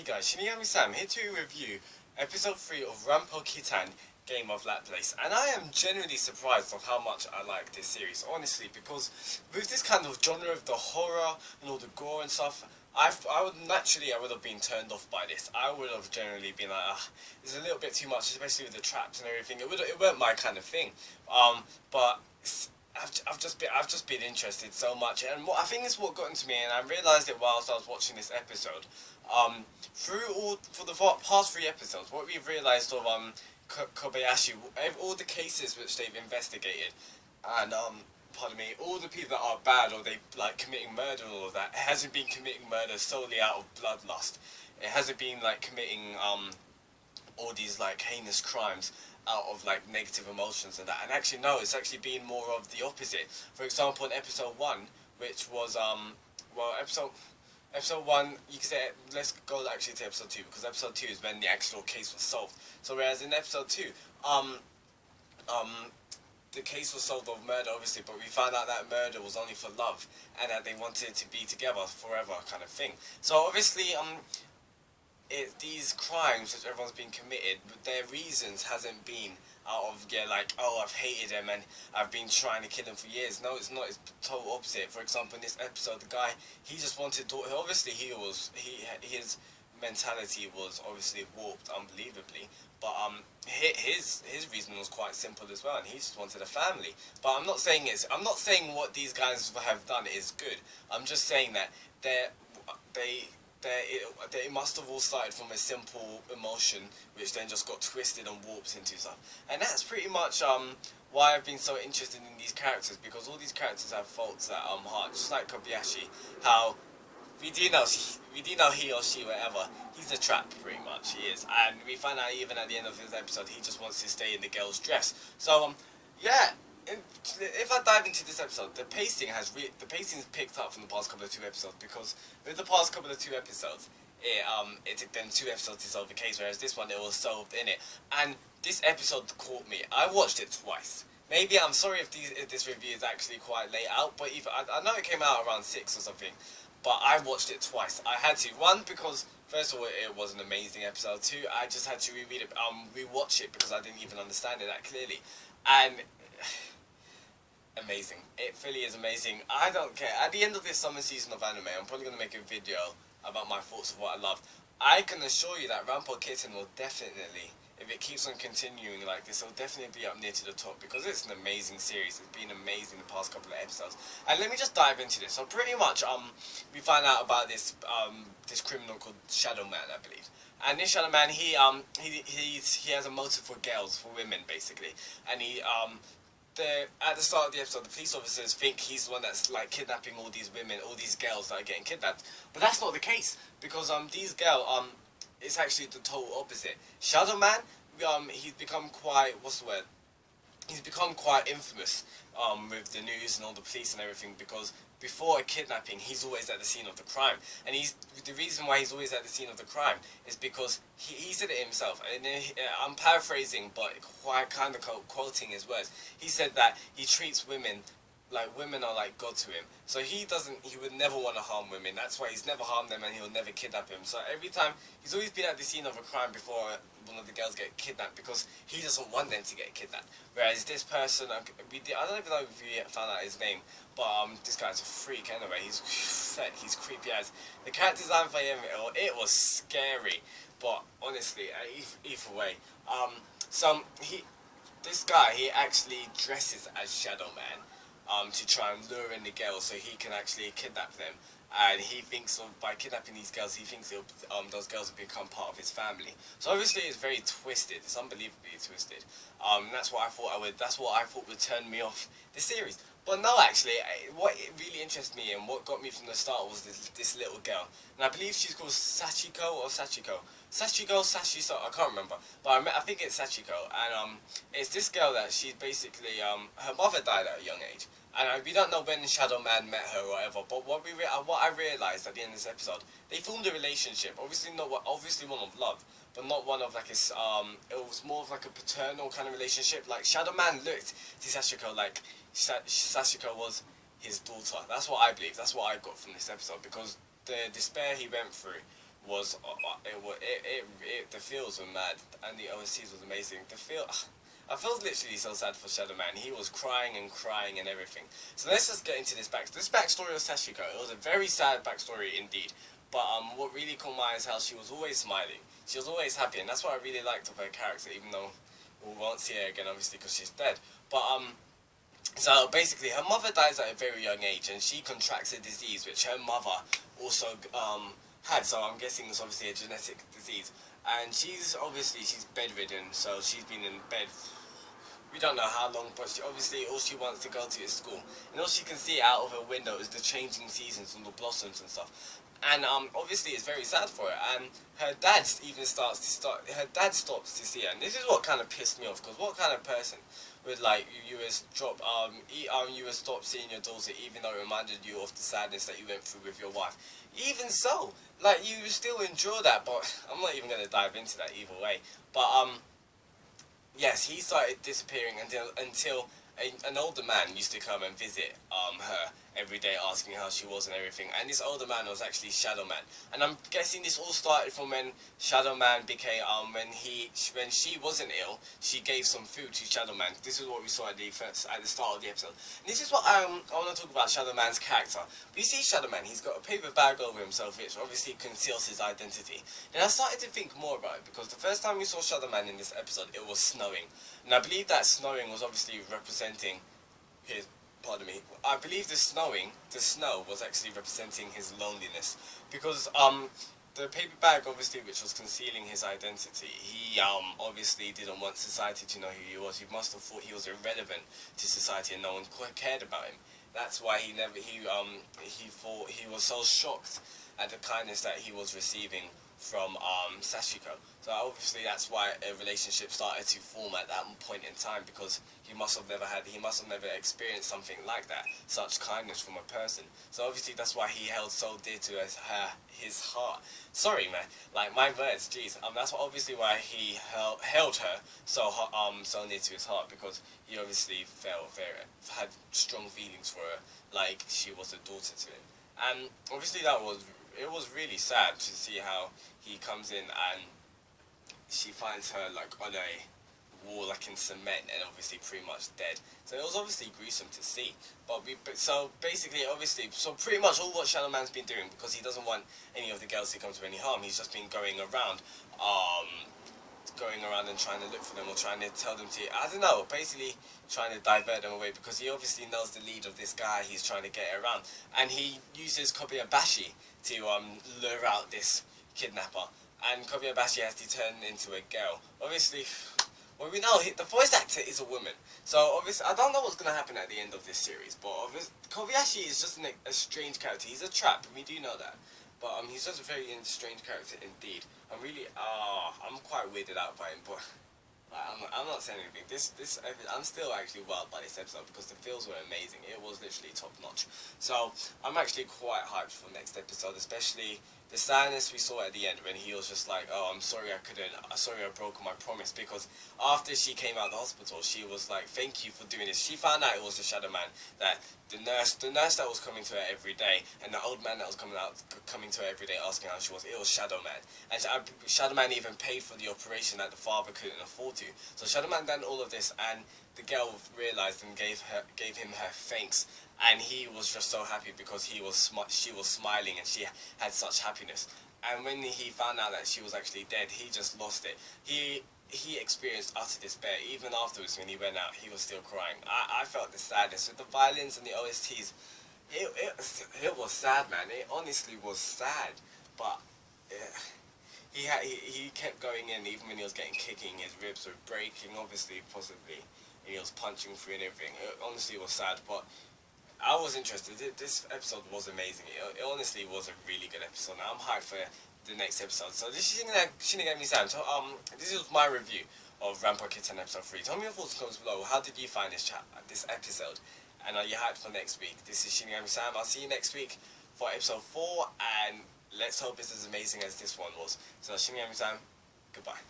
Hey guys, Shinigami-san here to review episode 3 of Ranpo Kitan, Game of Laplace, and I am genuinely surprised of how much I like this series, honestly, because with this kind of genre of the horror and all the gore and stuff, I would have been turned off by this. I would have generally been like, it's a little bit too much, especially with the traps and everything. It weren't my kind of thing, but I've just been interested so much, and I think it's what got into me, and I realised it whilst I was watching this episode. For the past 3 episodes, what we've realised of Kobayashi, all the cases which they've investigated, and pardon me, all the people that are bad or they like committing murder and all of that, it hasn't been committing murder solely out of bloodlust. It hasn't been like committing all these like heinous crimes out of like negative emotions and that. And actually no, it's actually been more of the opposite. For example, in episode 1, which was episode 1, you can say, let's go actually to episode 2, because episode 2 is when the actual case was solved. So whereas in episode 2, the case was solved of murder, obviously, but we found out that murder was only for love, and that they wanted to be together forever, kind of thing. So obviously, these crimes which everyone's been committed, their reasons hasn't been out of, like, oh, I've hated him and I've been trying to kill him for years. No, it's not. It's the total opposite. For example, in this episode, the guy, he just wanted to, obviously his mentality was obviously warped unbelievably, but his reason was quite simple as well, and he just wanted a family. But I'm not saying what these guys have done is good. I'm just saying that it must have all started from a simple emotion, which then just got twisted and warped into stuff. And that's pretty much why I've been so interested in these characters, because all these characters have faults at heart, just like Kobayashi. How we do know he or she, whatever, he's a trap, pretty much, he is. And we find out even at the end of his episode, he just wants to stay in the girl's dress. So, yeah, if I dive into this episode, the pacing's picked up from the past couple of 2 episodes, because with the past couple of 2 episodes, it took them 2 episodes to solve the case, whereas this one, it was solved in it. And this episode caught me. I watched it twice. Maybe, I'm sorry if this review is actually quite late out, but I know it came out around 6 or something, but I watched it twice. I had to. 1, because first of all, it was an amazing episode. 2, I just had to rewatch it because I didn't even understand it that clearly. And amazing. It really is amazing. I don't care. At the end of this summer season of anime, I'm probably going to make a video about my thoughts of what I loved. I can assure you that Ranpo Kitan will definitely, if it keeps on continuing like this, it'll definitely be up near to the top, because it's an amazing series. It's been amazing the past couple of episodes. And let me just dive into this. So pretty much, we find out about this this criminal called Shadow Man, I believe. And this Shadow Man, he has a motive for girls, for women, basically. And at the start of the episode, the police officers think he's the one that's like kidnapping all these women, all these girls that are getting kidnapped. But that's not the case, because these girls, it's actually the total opposite. Shadow Man, he's become quite, he's become quite infamous with the news and all the police and everything, because before a kidnapping, he's always at the scene of the crime. And the reason why he's always at the scene of the crime is because he said it himself. And I'm paraphrasing, but quite kind of quoting his words. He said that he treats women like women are like God to him. So he would never want to harm women. That's why he's never harmed them, and he'll never kidnap him. So every time, he's always been at the scene of a crime before one of the girls get kidnapped, because he doesn't want them to get kidnapped. Whereas this person, I don't even know if we found out his name, but this guy's a freak anyway. He's he's creepy as. The character design for him, it was scary. But honestly, either way, this guy, he actually dresses as Shadow Man, to try and lure in the girls so he can actually kidnap them. And he thinks by kidnapping these girls, he thinks those girls will become part of his family. So obviously it's very twisted. It's unbelievably twisted. That's what I thought would turn me off the series. But no, actually, what really interested me and what got me from the start was this little girl. And I believe she's called Sachiko or Sachiko. Sachiko, I can't remember. But I think it's Sachiko. And it's this girl that she's basically, her mother died at a young age. And we don't know when Shadow Man met her or whatever, but what I realised at the end of this episode, they formed a relationship. Obviously one of love, but not one of like it was more of like a paternal kind of relationship. Like Shadow Man looked to Sachiko like Sachiko was his daughter. That's what I believe. That's what I got from this episode, because the despair he went through was the feels were mad, and the OSTs was amazing. I felt literally so sad for Shadow Man. He was crying and everything. So let's just get into this backstory of Sashiko. It was a very sad backstory indeed. But what really caught my eye is how she was always smiling. She was always happy, and that's what I really liked of her character. Even though we won't see her again, obviously, because she's dead. But so basically, her mother dies at a very young age, and she contracts a disease which her mother also had. So I'm guessing it's obviously a genetic disease. And she's bedridden, so she's been in bed. We don't know how long, but obviously all she wants to go to is school. And all she can see out of her window is the changing seasons and the blossoms and stuff. And obviously it's very sad for her. And her dad her dad stops to see her. And this is what kind of pissed me off, because what kind of person would you would stop seeing your daughter even though it reminded you of the sadness that you went through with your wife? Even so, you still endure that, but I'm not even going to dive into that either way. But yes, he started disappearing until an older man used to come and visit her every day, asking how she was and everything. And this older man was actually Shadow Man. And I'm guessing this all started from when Shadow Man became when she wasn't ill, she gave some food to Shadow Man. This is what we saw at the start of the episode. And this is what I want to talk about Shadow Man's character. We see Shadow Man, he's got a paper bag over himself, which obviously conceals his identity. Then I started to think more about it, because the first time we saw Shadow Man in this episode, it was snowing. And I believe that snowing was obviously representing his, pardon me, I believe the snow was actually representing his loneliness, because the paper bag, obviously, which was concealing his identity, he obviously didn't want society to know who he was. He must have thought he was irrelevant to society and no one cared about him. That's why he was so shocked at the kindness that he was receiving from Sashiko. So obviously that's why a relationship started to form at that point in time, because he must have never experienced something like that, such kindness from a person. So obviously that's why he held so dear to his heart. Sorry, man, my words, jeez. That's obviously why he held her so near to his heart, because he obviously had strong feelings for her, like she was a daughter to him. And obviously it was really sad to see how he comes in and she finds her on a wall in cement and obviously pretty much dead. So it was obviously gruesome to see. So pretty much all what Shadow Man's been doing, because he doesn't want any of the girls to come to any harm, he's just been going around and trying to look for them, or trying to tell them to, I don't know, basically trying to divert them away, because he obviously knows the lead of this guy he's trying to get around, and he uses Kobayashi to lure out this kidnapper, and Kobayashi has to turn into a girl. Obviously, well, we know the voice actor is a woman, so obviously I don't know what's going to happen at the end of this series, but Kobayashi is just a strange character. He's a trap, we do know that. But he's just a very strange character indeed. I'm quite weirded out by him, but I'm not saying anything. I'm still actually wild by this episode, because the feels were amazing. It was literally top notch. So I'm actually quite hyped for the next episode, especially the sadness we saw at the end when he was just like, "Oh, I'm sorry, I broke my promise." Because after she came out of the hospital, she was like, "Thank you for doing this." She found out it was the Shadow Man, that the nurse that was coming to her every day, and the old man that was coming to her every day asking how she was, it was Shadow Man. And Shadow Man even paid for the operation that the father couldn't afford to. So Shadow Man done all of this, and the girl realized and gave him her thanks. And he was just so happy, because she was smiling and she had such happiness. And when he found out that she was actually dead, he just lost it. He experienced utter despair. Even afterwards, when he went out, he was still crying. I felt the sadness with the violins and the OSTs. It was sad, man. It honestly was sad. But he kept going in, even when he was getting kicking. His ribs were breaking, obviously, possibly, and he was punching through and everything. It honestly was sad, but I was interested. This episode was amazing. It honestly was a really good episode. Now I'm hyped for the next episode. So this is Shinigami-san. So this is my review of Ranpo Kitan episode 3. Tell me your thoughts in the comments below. How did you find this episode? And are you hyped for next week? This is Shinigami-san. I'll see you next week for episode 4, and let's hope it's as amazing as this one was. So Shinigami-san, goodbye.